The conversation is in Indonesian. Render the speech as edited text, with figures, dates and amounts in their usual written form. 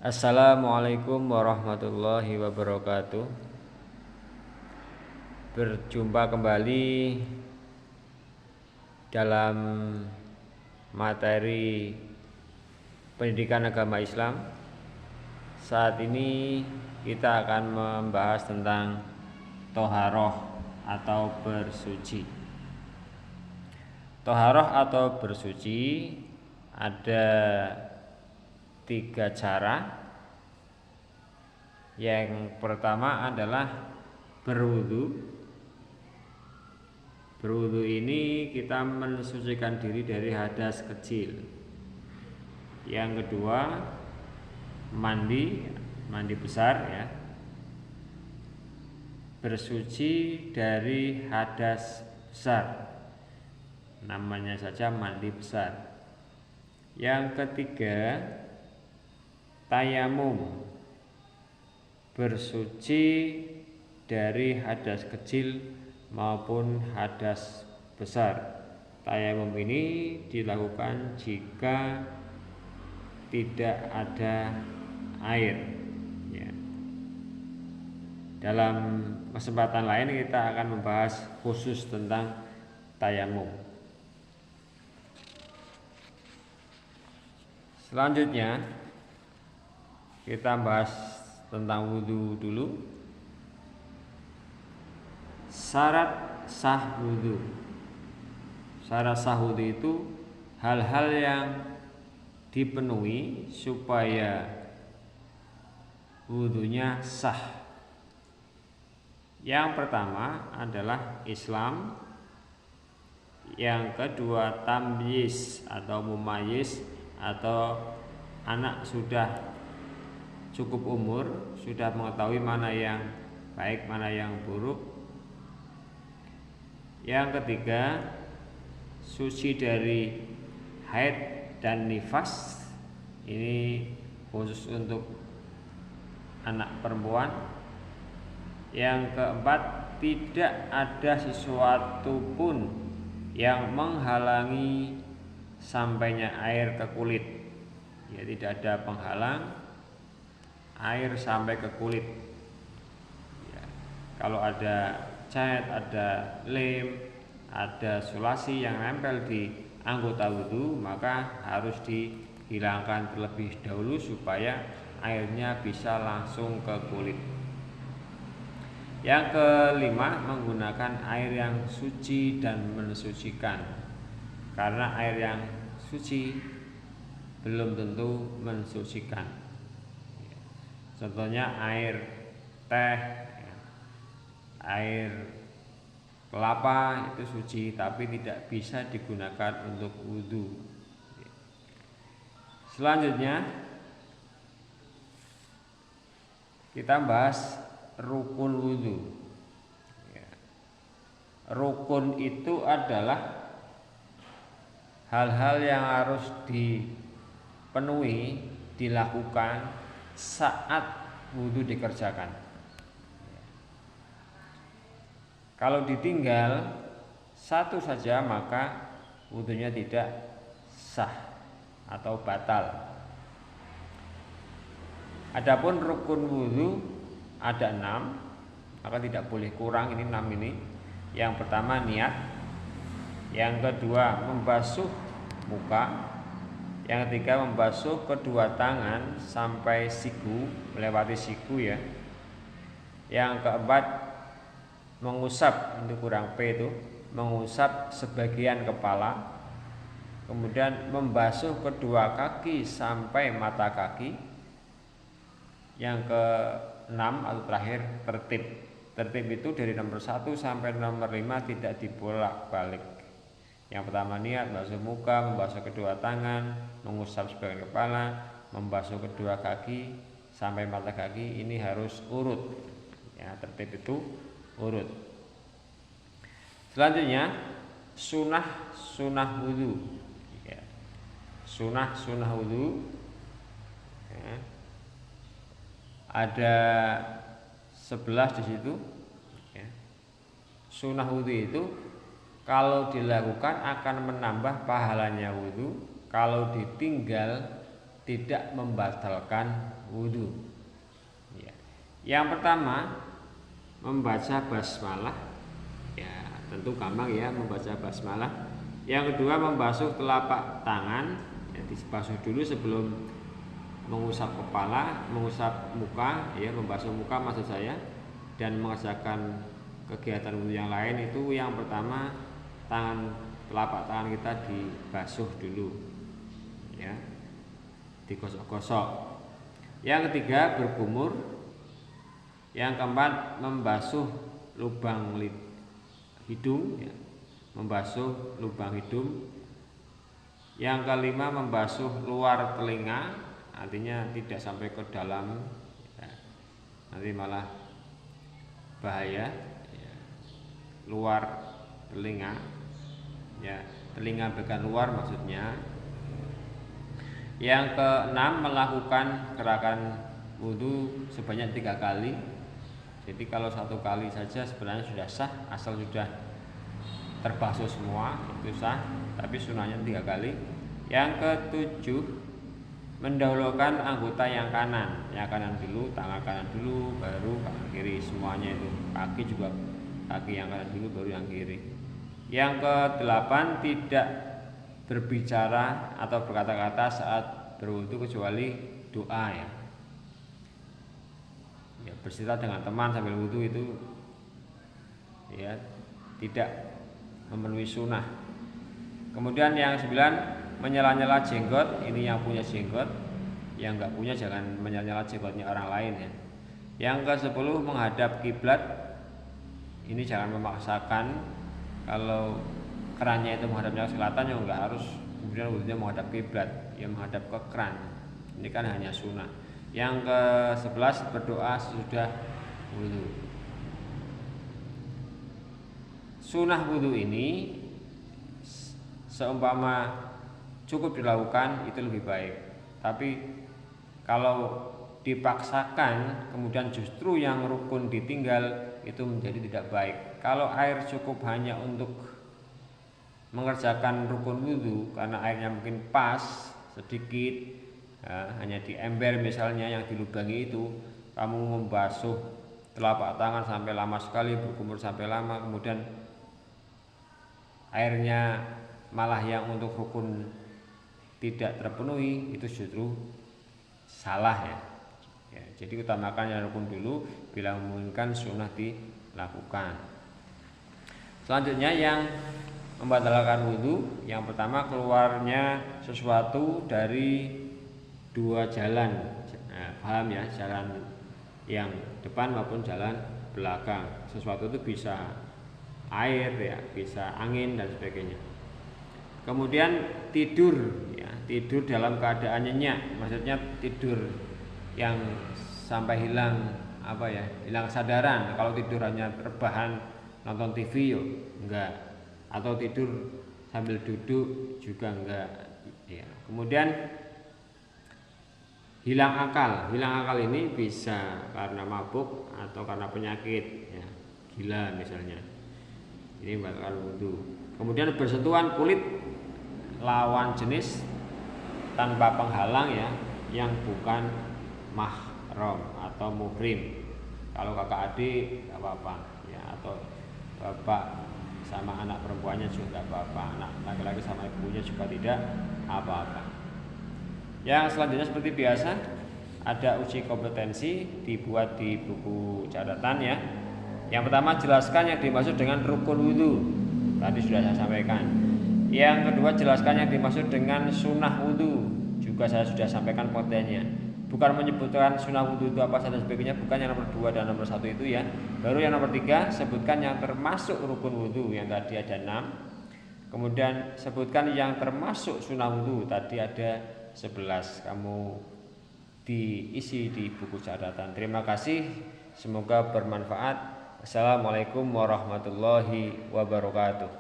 Assalamualaikum warahmatullahi wabarakatuh. Berjumpa kembali dalam materi pendidikan agama Islam. Saat ini kita akan membahas tentang toharoh atau bersuci. Toharoh atau bersuci ada 3 cara. Yang pertama adalah berwudu. Berwudu ini kita mensucikan diri dari hadas kecil. Yang kedua, mandi besar ya. Bersuci dari hadas besar. Namanya saja mandi besar. Yang ketiga, tayamum, bersuci dari hadas kecil maupun hadas besar. Tayamum ini dilakukan jika tidak ada air ya. Dalam kesempatan lain kita akan membahas khusus tentang tayamum. Selanjutnya kita bahas tentang wudu dulu. Syarat sah wudu. Syarat sah wudu itu hal-hal yang dipenuhi supaya wudunya sah. Yang pertama adalah Islam. Yang kedua tamyiz atau mumayyiz atau anak sudah cukup umur, sudah mengetahui mana yang baik, mana yang buruk. Yang ketiga, suci dari haid dan nifas. Ini khusus untuk anak perempuan. Yang keempat, tidak ada sesuatu pun yang menghalangi sampainya air ke kulit. Ya, tidak ada penghalang air sampai ke kulit ya. Kalau ada cat, ada lem, ada sulasi yang nempel di anggota wudu, maka harus dihilangkan terlebih dahulu supaya airnya bisa langsung ke kulit. Yang kelima, menggunakan air yang suci dan mensucikan. Karena air yang suci belum tentu mensucikan. Contohnya air teh, air kelapa itu suci, tapi tidak bisa digunakan untuk wudu. Selanjutnya kita bahas rukun wudu. Rukun itu adalah hal-hal yang harus dipenuhi, dilakukan saat wudu dikerjakan. Kalau ditinggal satu saja maka wudunya tidak sah atau batal. Adapun rukun wudu ada 6, maka tidak boleh kurang ini 6 ini. Yang pertama niat, yang kedua membasuh muka, yang ketiga membasuh kedua tangan sampai siku, melewati siku ya. Yang keempat mengusap, itu kurang P itu, mengusap sebagian kepala. Kemudian membasuh kedua kaki sampai mata kaki. Yang ke-6 atau terakhir tertib. Tertib itu dari nomor 1 sampai nomor 5 tidak dibolak-balik. Yang pertama niat, membasuh muka, membasuh kedua tangan, mengusap sebagian kepala, membasuh kedua kaki sampai mata kaki. Ini harus urut. Ya, tertib itu urut. Selanjutnya sunah wudu. Ya. Sunah wudu. Ya. Ada 11 di situ. Ya. Sunah wudu itu kalau dilakukan akan menambah pahalanya wudu, kalau ditinggal tidak membatalkan wudhu. Ya. Yang pertama membaca basmalah, ya tentu gampang ya membaca basmalah. Yang kedua membasuh telapak tangan, ya, dibasuh dulu sebelum mengusap kepala, mengusap muka, ya membasuh muka maksud saya, dan mengerjakan kegiatan wudhu yang lain. Itu yang pertama, telapak tangan kita dibasuh dulu, ya, digosok-gosok. Yang ketiga berkumur. Yang keempat membasuh lubang hidung, ya, membasuh lubang hidung. Yang kelima membasuh luar telinga, artinya tidak sampai ke dalam, ya, nanti malah bahaya, ya. Luar telinga, ya, telinga bagian luar maksudnya. Yang keenam melakukan gerakan wudhu sebanyak 3 kali. Jadi kalau 1 kali saja sebenarnya sudah sah, asal sudah terbasuh semua itu sah, tapi sunahnya 3 kali. Yang ketujuh mendahulukan anggota yang kanan dulu, tangan kanan dulu, baru tangan kiri, semuanya itu. Kaki juga, kaki yang kanan dulu, baru yang kiri. Yang kedelapan tidak berbicara atau berkata-kata saat berwudu kecuali doa, ya. Ya, bercerita dengan teman sambil wudu itu, ya, tidak memenuhi sunnah. Kemudian yang 9 menyela-nyela jenggot. Ini yang punya jenggot, yang nggak punya jangan menyela-nyela jenggotnya orang lain, ya. Yang ke-10 menghadap kiblat. Ini jangan memaksakan. Kalau kerannya itu menghadapnya ke selatan, ya nggak harus kemudian wudhunya menghadap kiblat, ya menghadap ke keran. Ini kan hanya sunnah. Yang ke-11 berdoa sesudah wudhu. Sunnah wudhu ini seumpama cukup dilakukan itu lebih baik. Tapi kalau dipaksakan kemudian justru yang rukun ditinggal, itu menjadi tidak baik. Kalau air cukup hanya untuk mengerjakan rukun wudhu karena airnya mungkin pas sedikit, ya, hanya di ember misalnya yang dilubangi itu, kamu membasuh telapak tangan sampai lama sekali, berkumur sampai lama, kemudian airnya malah yang untuk rukun tidak terpenuhi, itu justru salah, ya. Ya, jadi utamakan yang rukun dulu, bila memungkinkan sunnah dilakukan. Selanjutnya yang membatalkan wudhu, yang pertama keluarnya sesuatu dari 2 jalan. Nah, paham ya, jalan yang depan maupun jalan belakang. Sesuatu itu bisa air, ya, bisa angin dan sebagainya. Kemudian tidur, ya, tidur dalam keadaan nyenyak, maksudnya tidur yang sampai hilang hilang kesadaran. Kalau tidur hanya rebahan nonton TV, yo enggak. Atau tidur sambil duduk juga enggak, ya. Kemudian hilang akal ini bisa karena mabuk atau karena penyakit, ya, gila misalnya, ini bakal wudhu. Kemudian bersentuhan kulit lawan jenis tanpa penghalang, ya, yang bukan mahram atau muhrim. Kalau kakak adik enggak apa-apa, ya, atau bapak sama anak perempuannya juga tidak apa-apa, anak laki-laki sama ibunya juga tidak apa-apa. Yang selanjutnya seperti biasa ada uji kompetensi, dibuat di buku catatan, ya. Yang pertama jelaskan yang dimaksud dengan rukun wudhu, tadi sudah saya sampaikan. Yang kedua jelaskan yang dimaksud dengan sunnah wudhu, juga saya sudah sampaikan kontennya. Bukan menyebutkan sunnah wudhu itu apa saja sebagainya, bukan. Yang nomor 2 dan nomor 1 itu, ya. Baru yang nomor 3 sebutkan yang termasuk rukun wudhu, yang tadi ada 6. Kemudian sebutkan yang termasuk sunnah wudhu, tadi ada 11. Kamu diisi di buku catatan. Terima kasih, semoga bermanfaat. Assalamualaikum warahmatullahi wabarakatuh.